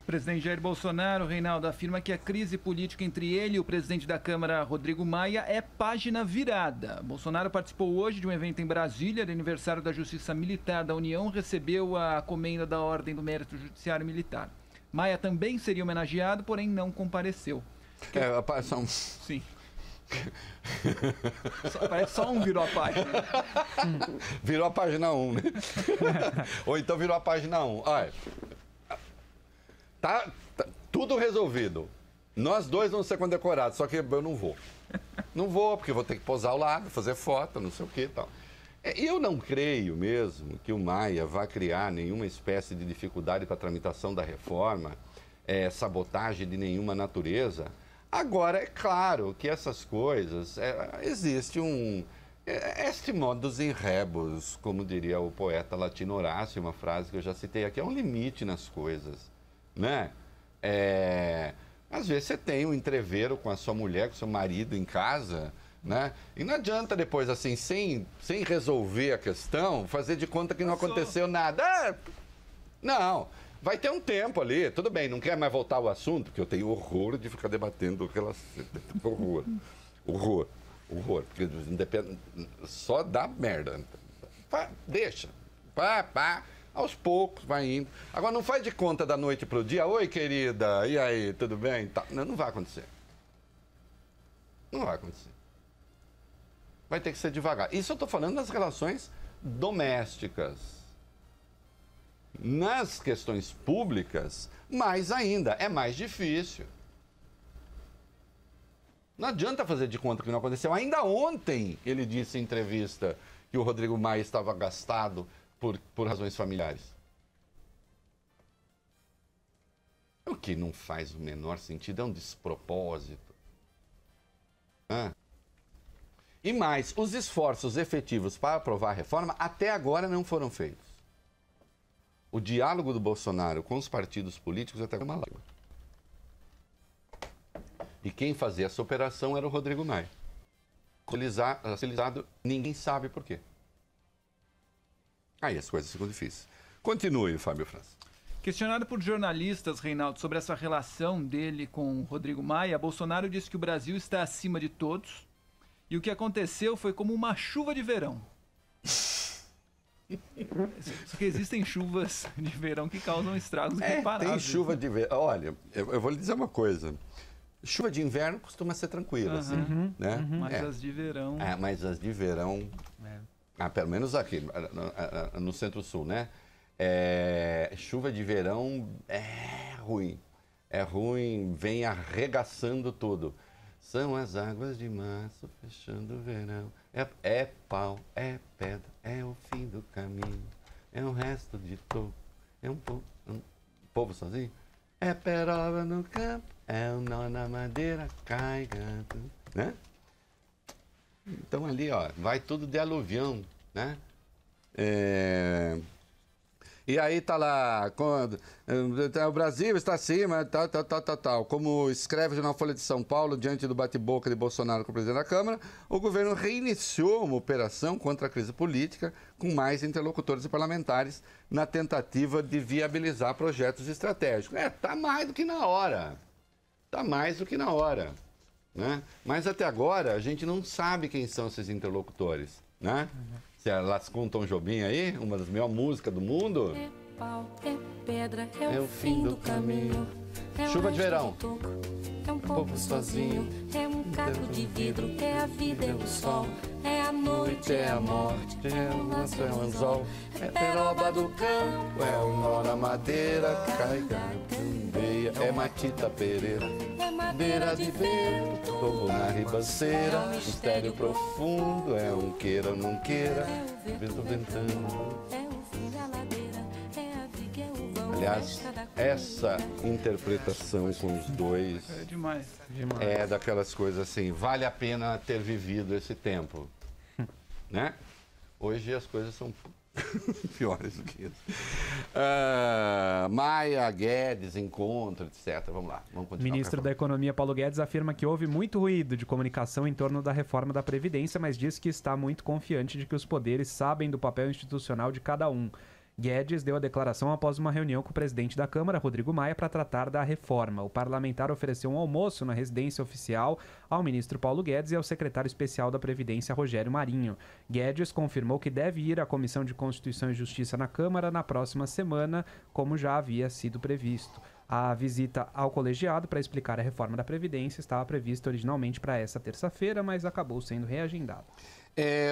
O presidente Jair Bolsonaro, Reinaldo, afirma que a crise política entre ele e o presidente da Câmara, Rodrigo Maia, é página virada. Bolsonaro participou hoje de um evento em Brasília, de aniversário da Justiça Militar da União, recebeu a comenda da Ordem do Mérito Judiciário Militar. Maia também seria homenageado, porém não compareceu. Sim. Parece só um virou a página. Virou a página 1, né? Ou então virou a página 1. Olha, tá tudo resolvido. Nós dois vamos ser condecorados, só que eu não vou. Não vou, porque eu vou ter que posar ao lado, fazer foto, não sei o que e tal. Eu não creio mesmo que o Maia vá criar nenhuma espécie de dificuldade para a tramitação da reforma, sabotagem de nenhuma natureza. Agora, é claro que essas coisas, existe este modus in rebus, como diria o poeta latino Horácio, uma frase que eu já citei aqui, é um limite nas coisas, né? Às vezes você tem um entrevero com a sua mulher, com o seu marido em casa, né? E não adianta depois, assim, sem resolver a questão, fazer de conta que não aconteceu nada. Não, vai ter um tempo ali, tudo bem, não quer mais voltar ao assunto, porque eu tenho horror de ficar debatendo horror, porque só dá merda. Deixa, aos poucos vai indo. Agora não faz de conta da noite pro dia, oi querida, e aí, tudo bem? Não vai acontecer. Não vai acontecer. Vai ter que ser devagar. Isso eu estou falando das relações domésticas. Nas questões públicas, mais ainda, é mais difícil. Não adianta fazer de conta que não aconteceu. Ainda ontem ele disse em entrevista que o Rodrigo Maia estava gastado por razões familiares. O que não faz o menor sentido, é um despropósito. E mais, os esforços efetivos para aprovar a reforma até agora não foram feitos. O diálogo do Bolsonaro com os partidos políticos até agora é uma lágrima. E quem fazia essa operação era o Rodrigo Maia. Utilizado, ninguém sabe por quê. Aí as coisas ficam difíceis. Continue, Fábio França. Questionado por jornalistas, Reinaldo, sobre essa relação dele com o Rodrigo Maia, Bolsonaro disse que o Brasil está acima de todos e o que aconteceu foi como uma chuva de verão. Só que existem chuvas de verão que causam estragos irreparáveis. Tem chuva de verão. Olha, eu vou lhe dizer uma coisa. Chuva de inverno costuma ser tranquila, assim, né? Mas as de verão... mas as de verão... pelo menos aqui, no Centro-Sul, né? Chuva de verão é ruim. É ruim, vem arregaçando tudo. São as águas de março fechando o verão. É pau, é pedra, é o fim do caminho. É um resto de toco, é um povo sozinho. É peroba no campo, é um nó na madeira, cai gato, né? Então ali, ó, vai tudo de aluvião, né? E aí tá lá, o Brasil está acima, tal. Como escreve o jornal Folha de São Paulo, diante do bate-boca de Bolsonaro com o presidente da Câmara, o governo reiniciou uma operação contra a crise política com mais interlocutores e parlamentares na tentativa de viabilizar projetos estratégicos. Tá mais do que na hora. Tá mais do que na hora. Né? Mas até agora a gente não sabe quem são esses interlocutores, né? Se elas contam Jobim aí, uma das melhores músicas do mundo. É pau, é pedra, é o fim do caminho. Chuva de verão. É um povo sozinho, é um caco de vidro, é a vida, é o sol, é a noite, é a morte, é o laço, é o anzol, é peroba do campo, é o nó na madeira, cai candeia, é Matita Pereira, é madeira de vento, povo na ribanceira, mistério profundo, é um queira ou não queira, vento ventando. É o fim da ladeira, é a viga, é o vão. Aliás, essa interpretação com os dois é demais. É daquelas coisas assim, vale a pena ter vivido esse tempo, né? Hoje as coisas são piores do que isso. Maia, Guedes, encontro, etc. Vamos lá, vamos continuar. Ministro da Economia Paulo Guedes afirma que houve muito ruído de comunicação em torno da reforma da Previdência, mas diz que está muito confiante de que os poderes sabem do papel institucional de cada um. Guedes deu a declaração após uma reunião com o presidente da Câmara, Rodrigo Maia, para tratar da reforma. O parlamentar ofereceu um almoço na residência oficial ao ministro Paulo Guedes e ao secretário especial da Previdência, Rogério Marinho. Guedes confirmou que deve ir à Comissão de Constituição e Justiça na Câmara na próxima semana, como já havia sido previsto. A visita ao colegiado para explicar a reforma da Previdência estava prevista originalmente para essa terça-feira, mas acabou sendo reagendada.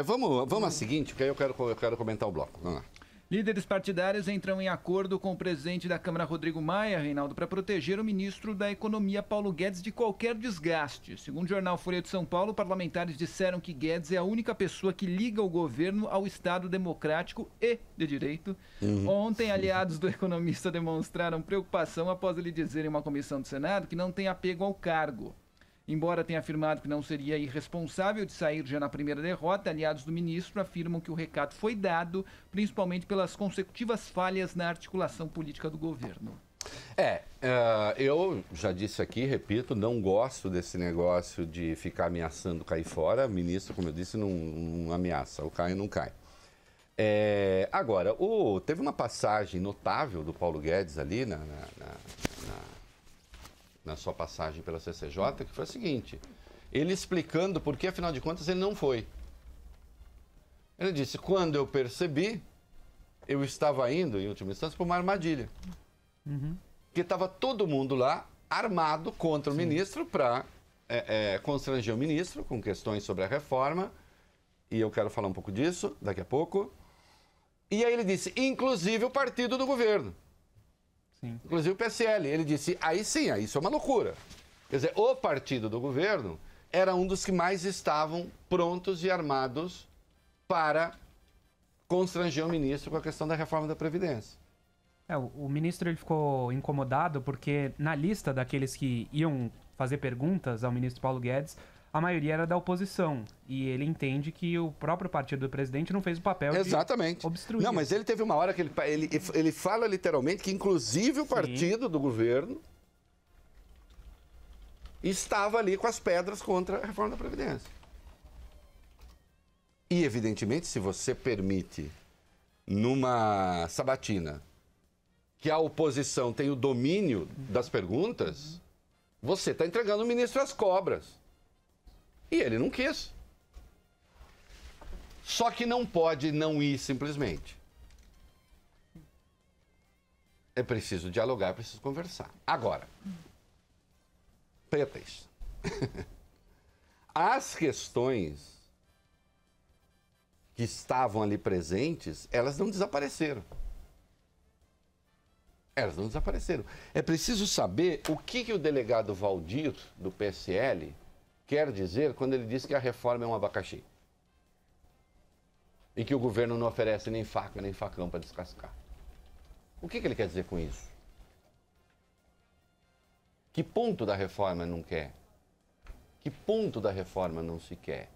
Vamos à seguinte, porque aí eu quero comentar o bloco. Vamos lá. Líderes partidários entram em acordo com o presidente da Câmara, Rodrigo Maia, Reinaldo, para proteger o ministro da Economia, Paulo Guedes, de qualquer desgaste. Segundo o jornal Folha de São Paulo, parlamentares disseram que Guedes é a única pessoa que liga o governo ao Estado democrático e de direito. Ontem, aliados do economista demonstraram preocupação após ele dizer em uma comissão do Senado que não tem apego ao cargo. Embora tenha afirmado que não seria irresponsável de sair já na primeira derrota, aliados do ministro afirmam que o recado foi dado, principalmente pelas consecutivas falhas na articulação política do governo. Eu já disse aqui, repito, não gosto desse negócio de ficar ameaçando cair fora. O ministro, como eu disse, não ameaça, o cai não cai. Agora, teve uma passagem notável do Paulo Guedes ali na sua passagem pela CCJ, que foi a seguinte: ele explicando por que, afinal de contas, ele não foi. Ele disse: quando eu percebi, eu estava indo, em última instância, para uma armadilha. Porque estava todo mundo lá, armado contra o ministro, para constranger o ministro com questões sobre a reforma, e eu quero falar um pouco disso daqui a pouco. E aí ele disse, inclusive o partido do governo. Inclusive o PSL. Ele disse, aí sim, isso é uma loucura. Quer dizer, o partido do governo era um dos que mais estavam prontos e armados para constranger o ministro com a questão da reforma da Previdência. O ministro ele ficou incomodado porque na lista daqueles que iam fazer perguntas ao ministro Paulo Guedes, a maioria era da oposição. E ele entende que o próprio partido do presidente não fez o papel de obstruir. Não, mas ele teve uma hora que ele fala literalmente que, inclusive, o partido do governo estava ali com as pedras contra a reforma da Previdência. E, evidentemente, se você permite, numa sabatina, que a oposição tem o domínio das perguntas, você está entregando o ministro às cobras. E ele não quis. Só que não pode não ir simplesmente. É preciso dialogar, é preciso conversar. Agora, presta atenção. As questões que estavam ali presentes, elas não desapareceram. Elas não desapareceram. É preciso saber o que o delegado Valdir, do PSL, quer dizer quando ele diz que a reforma é um abacaxi. E que o governo não oferece nem faca, nem facão para descascar. O que ele quer dizer com isso? Que ponto da reforma não quer? Que ponto da reforma não se quer?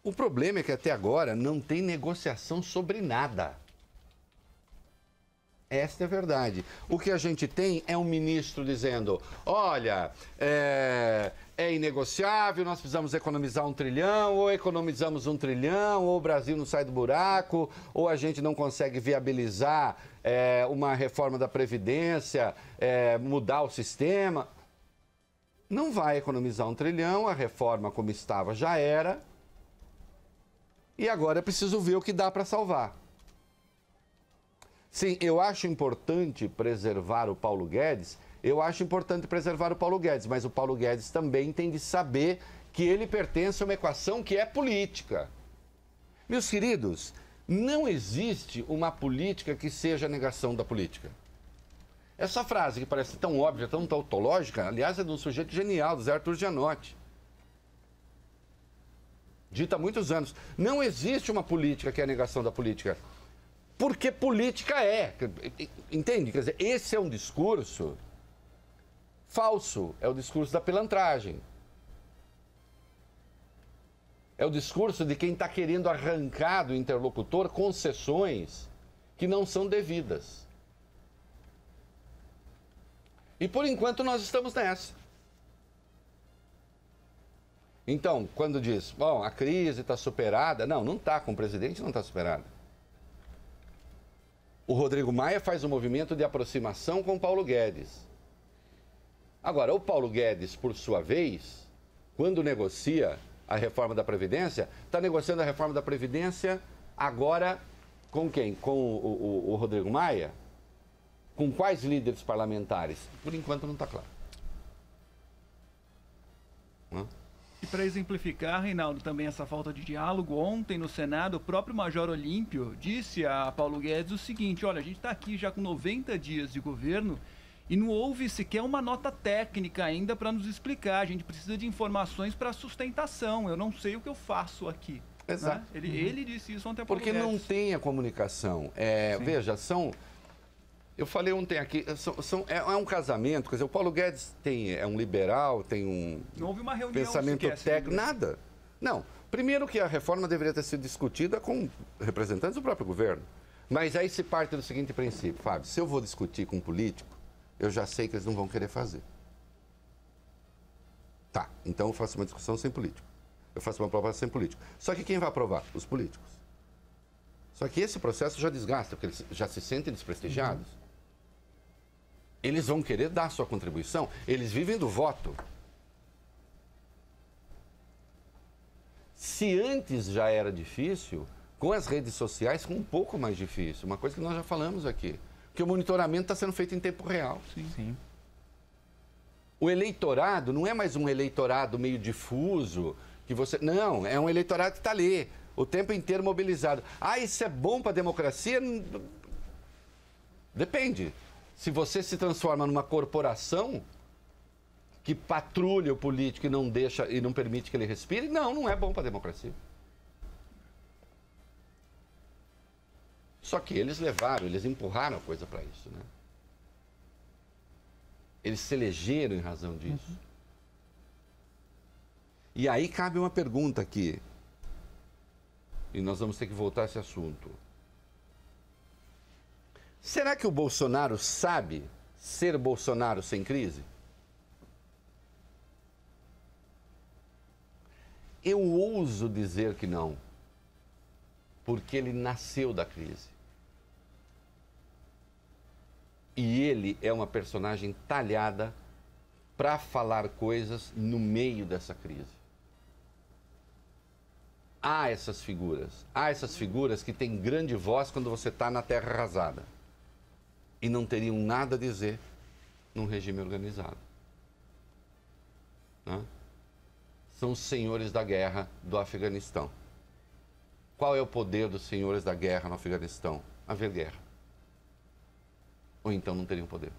O problema é que até agora não tem negociação sobre nada. Esta é a verdade. O que a gente tem é um ministro dizendo, olha, é inegociável, nós precisamos economizar 1 trilhão, ou economizamos 1 trilhão, ou o Brasil não sai do buraco, ou a gente não consegue viabilizar uma reforma da Previdência, mudar o sistema. Não vai economizar 1 trilhão, a reforma como estava já era, e agora é preciso ver o que dá para salvar. Sim, eu acho importante preservar o Paulo Guedes, mas o Paulo Guedes também tem de saber que ele pertence a uma equação que é política. Meus queridos, não existe uma política que seja a negação da política. Essa frase que parece tão óbvia, tão tautológica, aliás, é de um sujeito genial, do Zé Arthur Gianotti. Dita há muitos anos. Não existe uma política que é a negação da política. Porque política é. Entende? Quer dizer, esse é um discurso falso. É o discurso da pilantragem. É o discurso de quem está querendo arrancar do interlocutor concessões que não são devidas. E por enquanto nós estamos nessa. Então, quando diz, bom, a crise está superada, não está, com o presidente não está superada. O Rodrigo Maia faz um movimento de aproximação com o Paulo Guedes. Agora, o Paulo Guedes, por sua vez, quando negocia a reforma da Previdência, está negociando a reforma da Previdência agora com quem? Com o Rodrigo Maia? Com quais líderes parlamentares? Por enquanto não está claro. E para exemplificar, Reinaldo, também essa falta de diálogo, ontem no Senado, o próprio Major Olímpio disse a Paulo Guedes o seguinte: olha, a gente está aqui já com 90 dias de governo e não houve sequer uma nota técnica ainda para nos explicar. A gente precisa de informações para sustentação. Eu não sei o que eu faço aqui. Exato. Né? Ele disse isso ontem a Paulo Porque Guedes. não tem a comunicação. Veja, eu falei ontem aqui, é um casamento, quer dizer, o Paulo Guedes é um liberal, tem um Não houve uma reunião pensamento sequer, técnico, nada. Não. Primeiro que a reforma deveria ter sido discutida com representantes do próprio governo. Mas aí se parte do seguinte princípio, Fábio, se eu vou discutir com um político, eu já sei que eles não vão querer fazer. Tá, então eu faço uma discussão sem político. Eu faço uma proposta sem político. Só que quem vai aprovar? Os políticos. Só que esse processo já desgasta, porque eles já se sentem desprestigiados. Eles vão querer dar sua contribuição. Eles vivem do voto. Se antes já era difícil, com as redes sociais fica um pouco mais difícil. Uma coisa que nós já falamos aqui. Que o monitoramento está sendo feito em tempo real. Sim. O eleitorado não é mais um eleitorado meio difuso, que você... Não, é um eleitorado que está ali, o tempo inteiro mobilizado. Ah, isso é bom para a democracia? Depende. Se você se transforma numa corporação que patrulha o político e não deixa e não permite que ele respire, não é bom para a democracia. Só que eles empurraram a coisa para isso, né? Eles se elegeram em razão disso. E aí cabe uma pergunta aqui. E nós vamos ter que voltar a esse assunto. Será que o Bolsonaro sabe ser Bolsonaro sem crise? Eu ouso dizer que não. Porque ele nasceu da crise. E ele é uma personagem talhada para falar coisas no meio dessa crise. Há essas figuras que têm grande voz quando você está na terra arrasada. E não teriam nada a dizer num regime organizado. Né? São os senhores da guerra do Afeganistão. Qual é o poder dos senhores da guerra no Afeganistão? Haver guerra. Ou então não teriam poder.